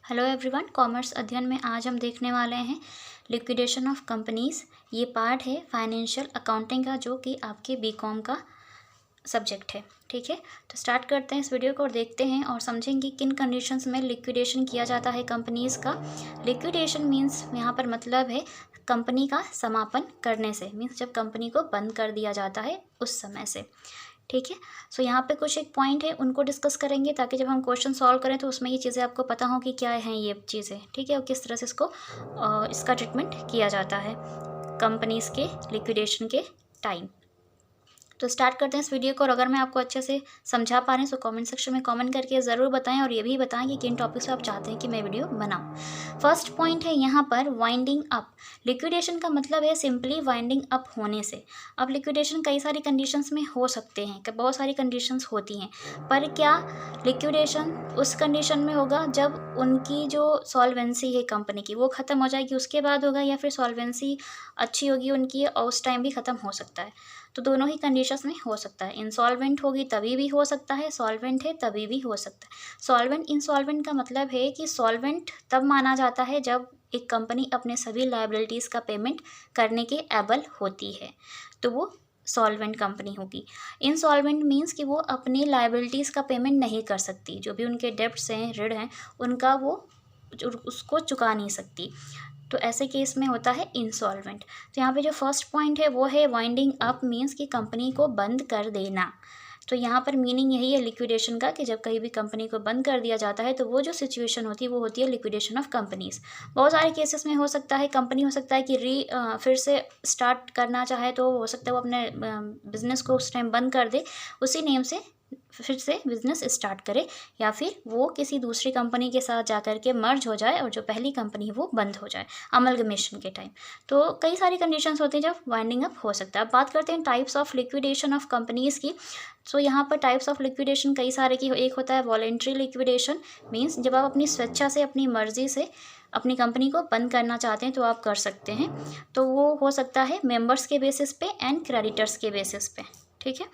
Hello everyone, commerce अध्ययन में आज हम देखने वाले हैं लिक्विडेशन ऑफ कंपनीज। ये पार्ट है फाइनेंशियल अकाउंटिंग का, जो कि आपके बीकॉम का सब्जेक्ट है। ठीक है, तो स्टार्ट करते हैं इस वीडियो को और देखते हैं और समझेंगे किन कंडीशंस में लिक्विडेशन किया जाता है कंपनीज का। लिक्विडेशन मीन्स यहाँ पर मतलब है कंपनी का समापन करने से, मीन्स जब कंपनी को बंद कर दिया जाता है उस समय से। ठीक है, सो यहाँ पे कुछ एक पॉइंट है, उनको डिस्कस करेंगे ताकि जब हम क्वेश्चन सॉल्व करें तो उसमें ये चीज़ें आपको पता हो कि क्या हैं ये चीज़ें। ठीक है, और किस तरह से इसका ट्रीटमेंट किया जाता है कंपनीज़ के लिक्विडेशन के टाइम। तो स्टार्ट करते हैं इस वीडियो को, और अगर मैं आपको अच्छे से समझा पा रही हूँ तो कमेंट सेक्शन में कमेंट करके ज़रूर बताएं, और ये भी बताएं कि किन टॉपिक्स पे आप चाहते हैं कि मैं वीडियो बनाऊँ। फर्स्ट पॉइंट है यहाँ पर वाइंडिंग अप। लिक्विडेशन का मतलब है सिंपली वाइंडिंग अप होने से। अब लिक्विडेशन कई सारी कंडीशंस में हो सकते हैं, कि बहुत सारी कंडीशंस होती हैं, पर क्या लिक्विडेशन उस कंडीशन में होगा जब उनकी जो सॉल्वेंसी है कंपनी की वो ख़त्म हो जाएगी उसके बाद होगा, या फिर सॉल्वेंसी अच्छी होगी उनकी और उस टाइम भी ख़त्म हो सकता है। तो दोनों ही कंडीशंस में हो सकता है। इंसॉल्वेंट होगी तभी भी हो सकता है, सॉल्वेंट है तभी भी हो सकता है। सॉल्वेंट इंसॉल्वेंट का मतलब है कि सॉल्वेंट तब माना जाता है जब एक कंपनी अपने सभी लायबिलिटीज़ का पेमेंट करने के एबल होती है, तो वो सॉल्वेंट कंपनी होगी। इंसॉल्वेंट मीन्स कि वो अपनी लायबिलिटीज़ का पेमेंट नहीं कर सकती, जो भी उनके डेब्ट्स हैं, ऋण हैं, उनका वो उसको चुका नहीं सकती, तो ऐसे केस में होता है इंसॉल्वेंट। तो यहाँ पे जो फर्स्ट पॉइंट है वो है वाइंडिंग अप मीन्स कि कंपनी को बंद कर देना। तो यहाँ पर मीनिंग यही है लिक्विडेशन का, कि जब कहीं भी कंपनी को बंद कर दिया जाता है तो वो जो सिचुएशन होती है वो होती है लिक्विडेशन ऑफ कंपनीज। बहुत सारे केसेस में हो सकता है कंपनी हो सकता है कि फिर से स्टार्ट करना चाहे, तो हो सकता है वो अपने बिजनेस को उस टाइम बंद कर दे, उसी नेम से फिर से बिजनेस स्टार्ट करे, या फिर वो किसी दूसरी कंपनी के साथ जाकर के मर्ज हो जाए और जो पहली कंपनी है वो बंद हो जाए अमलगमेशन के टाइम। तो कई सारी कंडीशंस होती हैं जब वाइंडिंग अप हो सकता है। अब बात करते हैं types of liquidation of companies की। तो यहाँ पर टाइप्स ऑफ लिक्विडेशन कई सारे की, एक होता है वॉलेंट्री लिक्विडेशन, मीन्स जब आप अपनी स्वेच्छा से अपनी मर्जी से अपनी कंपनी को बंद करना चाहते हैं तो आप कर सकते हैं। तो वो हो सकता है मेंबर्स के बेसिस पे एंड क्रेडिटर्स के बेसिस पे। ठीक है,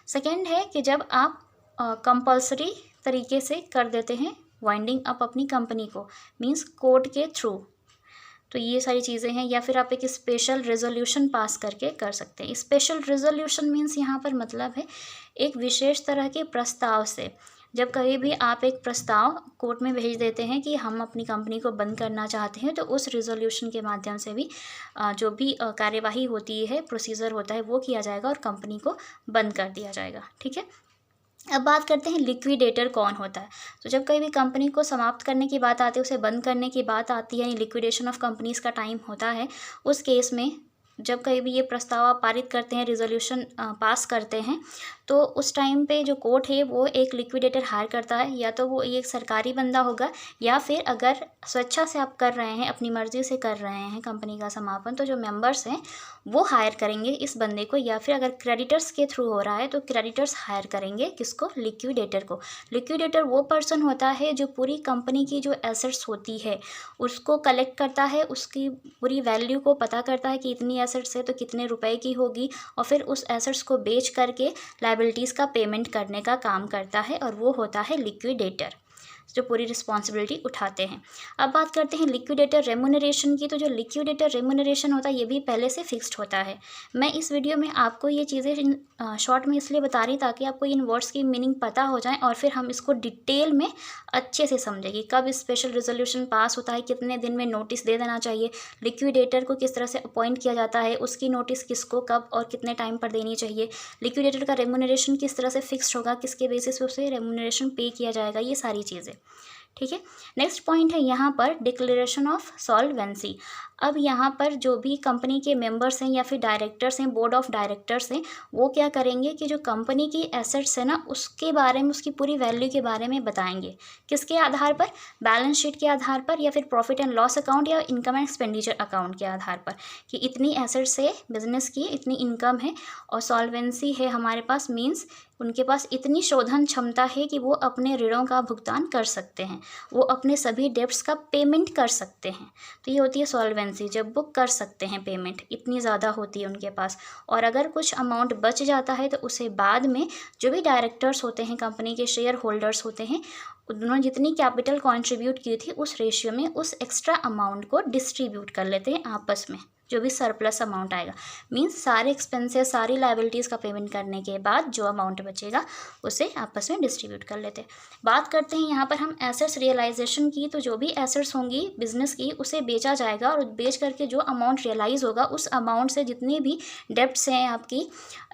सेकेंड है कि जब आप कंपल्सरी तरीके से कर देते हैं वाइंडिंग अप अपनी कंपनी को, मींस कोर्ट के थ्रू, तो ये सारी चीज़ें हैं। या फिर आप एक स्पेशल रेजोल्यूशन पास करके कर सकते हैं। स्पेशल रेजोल्यूशन मींस यहाँ पर मतलब है एक विशेष तरह के प्रस्ताव से, जब कभी भी आप एक प्रस्ताव कोर्ट में भेज देते हैं कि हम अपनी कंपनी को बंद करना चाहते हैं, तो उस रेजोल्यूशन के माध्यम से भी जो भी कार्यवाही होती है, प्रोसीजर होता है, वो किया जाएगा और कंपनी को बंद कर दिया जाएगा। ठीक है, अब बात करते हैं लिक्विडेटर कौन होता है। तो जब कहीं भी कंपनी को समाप्त करने की बात आती है, उसे बंद करने की बात आती है, लिक्विडेशन ऑफ कंपनीज का टाइम होता है, उस केस में जब कहीं भी ये प्रस्ताव आप पारित करते हैं, रिजोल्यूशन पास करते हैं, तो उस टाइम पे जो कोर्ट है वो एक लिक्विडेटर हायर करता है। या तो वो एक सरकारी बंदा होगा, या फिर अगर स्वेच्छा से आप कर रहे हैं, अपनी मर्जी से कर रहे हैं कंपनी का समापन, तो जो मेंबर्स हैं वो हायर करेंगे इस बंदे को। या फिर अगर क्रेडिटर्स के थ्रू हो रहा है तो क्रेडिटर्स हायर करेंगे किसको, लिक्विडेटर को। लिक्विडेटर वो पर्सन होता है जो पूरी कंपनी की जो एसेट्स होती है उसको कलेक्ट करता है, उसकी पूरी वैल्यू को पता करता है कि इतनी एसेट्स है तो कितने रुपए की होगी, और फिर उस एसेट्स को बेच करके लायबिलिटीज़ का पेमेंट करने का काम करता है, और वो होता है लिक्विडेटर, जो पूरी रिस्पॉन्सिबिलिटी उठाते हैं। अब बात करते हैं लिक्विडेटर रेमुनरेशन की। तो जो लिक्विडेटर रेमुनरेशन होता है ये भी पहले से फिक्स्ड होता है। मैं इस वीडियो में आपको ये चीज़ें शॉर्ट में इसलिए बता रही ताकि आपको इन वर्ड्स की मीनिंग पता हो जाए, और फिर हम इसको डिटेल में अच्छे से समझें कि कब स्पेशल रेजोल्यूशन पास होता है, कितने दिन में नोटिस दे देना चाहिए, लिक्विडेटर को किस तरह से अपॉइंट किया जाता है, उसकी नोटिस किसको कब और कितने टाइम पर देनी चाहिए, लिक्विडेटर का रेमुनरेशन किस तरह से फिक्स्ड होगा, किसके बेसिस पे उसे रेमुनरेशन पे किया जाएगा, ये सारी चीज़ें। ठीक है, नेक्स्ट पॉइंट है यहाँ पर डिक्लेरेशन ऑफ सॉल्वेंसी। अब यहाँ पर जो भी कंपनी के मेंबर्स हैं या फिर डायरेक्टर्स हैं, बोर्ड ऑफ डायरेक्टर्स हैं, वो क्या करेंगे कि जो कंपनी की एसेट्स है ना उसके बारे में, उसकी पूरी वैल्यू के बारे में बताएंगे। किसके आधार पर, बैलेंस शीट के आधार पर, या फिर प्रॉफिट एंड लॉस अकाउंट या इनकम एंड एक्सपेंडिचर अकाउंट के आधार पर, कि इतनी एसेट्स है बिजनेस की, इतनी इनकम है और सॉल्वेंसी है हमारे पास, मीन्स उनके पास इतनी शोधन क्षमता है कि वो अपने ऋणों का भुगतान कर सकते हैं, वो अपने सभी डेब्ट्स का पेमेंट कर सकते हैं। तो ये होती है सॉल्वेंसी, जब वो कर सकते हैं पेमेंट, इतनी ज़्यादा होती है उनके पास। और अगर कुछ अमाउंट बच जाता है तो उसे बाद में जो भी डायरेक्टर्स होते हैं, कंपनी के शेयर होल्डर्स होते हैं, उन्होंने जितनी कैपिटल कंट्रीब्यूट की थी उस रेशियो में उस एक्स्ट्रा अमाउंट को डिस्ट्रीब्यूट कर लेते हैं आपस में, जो भी सरप्लस अमाउंट आएगा। मींस सारे एक्सपेंसेस, सारी लायबिलिटीज़ का पेमेंट करने के बाद जो अमाउंट बचेगा उसे आपस में डिस्ट्रीब्यूट कर लेते हैं। बात करते हैं यहाँ पर हम एसेट्स रियलाइजेशन की। तो जो भी एसेट्स होंगी बिजनेस की उसे बेचा जाएगा और बेच करके जो अमाउंट रियलाइज होगा उस अमाउंट से जितनी भी डेब्ट्स हैं, आपकी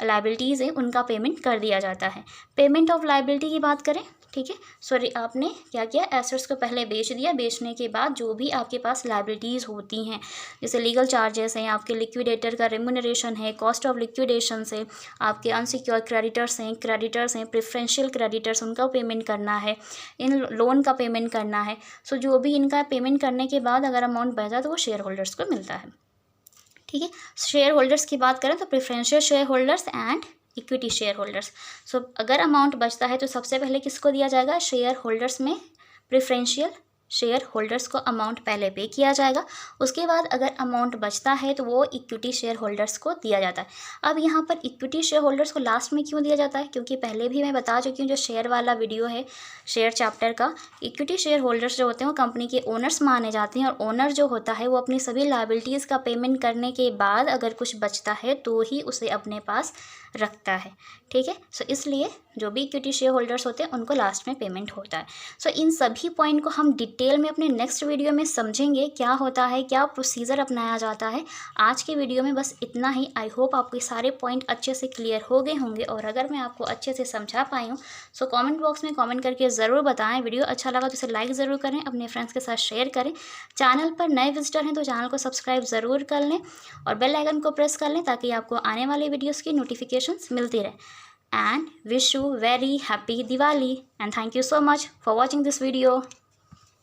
लायबिलिटीज़ हैं, उनका पेमेंट कर दिया जाता है। पेमेंट ऑफ लायबिलिटी की बात करें, ठीक है, सॉरी आपने क्या किया, एसेट्स को पहले बेच दिया, बेचने के बाद जो भी आपके पास लायबिलिटीज़ होती हैं, जैसे लीगल चार्जेस हैं, आपके लिक्विडेटर का रेम्यूनरेशन है, कॉस्ट ऑफ लिक्विडेशन से, आपके अनसिक्योर क्रेडिटर्स हैं, प्रेफरेंशियल क्रेडिटर्स, उनका पेमेंट करना है, इन लोन का पेमेंट करना है। सो जो भी इनका पेमेंट करने के बाद अगर अमाउंट बचा तो वो शेयर होल्डर्स को मिलता है, ठीक है। शेयर होल्डर्स की बात करें तो preferential shareholders and equity shareholders. So अगर अमाउंट बचता है तो सबसे पहले किसको दिया जाएगा, शेयर होल्डर्स में प्रेफरेंशियल शेयर होल्डर्स को अमाउंट पहले पे किया जाएगा। उसके बाद अगर अमाउंट बचता है तो वो इक्विटी शेयर होल्डर्स को दिया जाता है। अब यहाँ पर इक्विटी शेयर होल्डर्स को लास्ट में क्यों दिया जाता है, क्योंकि पहले भी मैं बता चुकी हूँ, जो शेयर वाला वीडियो है शेयर चैप्टर का, इक्विटी शेयर होल्डर्स जो होते हैं वो कंपनी के ओनर्स माने जाते हैं, और ओनर जो होता है वो अपनी सभी लायबिलिटीज़ का पेमेंट करने के बाद अगर कुछ बचता है तो ही उसे अपने पास रखता है, ठीक है। सो इसलिए जो भी इक्विटी शेयर होल्डर्स होते हैं उनको लास्ट में पेमेंट होता है। सो इन सभी पॉइंट को हम डिटेल में अपने नेक्स्ट वीडियो में समझेंगे, क्या होता है, क्या प्रोसीजर अपनाया जाता है। आज के वीडियो में बस इतना ही। आई होप आपके सारे पॉइंट अच्छे से क्लियर हो गए होंगे, और अगर मैं आपको अच्छे से समझा पाई हूँ सो कॉमेंट बॉक्स में कॉमेंट करके ज़रूर बताएं। वीडियो अच्छा लगा तो इसे लाइक ज़रूर करें, अपने फ्रेंड्स के साथ शेयर करें। चैनल पर नए विजिटर हैं तो चैनल को सब्सक्राइब ज़रूर कर लें और बेल आइकन को प्रेस कर लें ताकि आपको आने वाले वीडियोज़ की नोटिफिकेशंस मिलती रहे। And wish you very happy Diwali, and thank you so much for watching this video.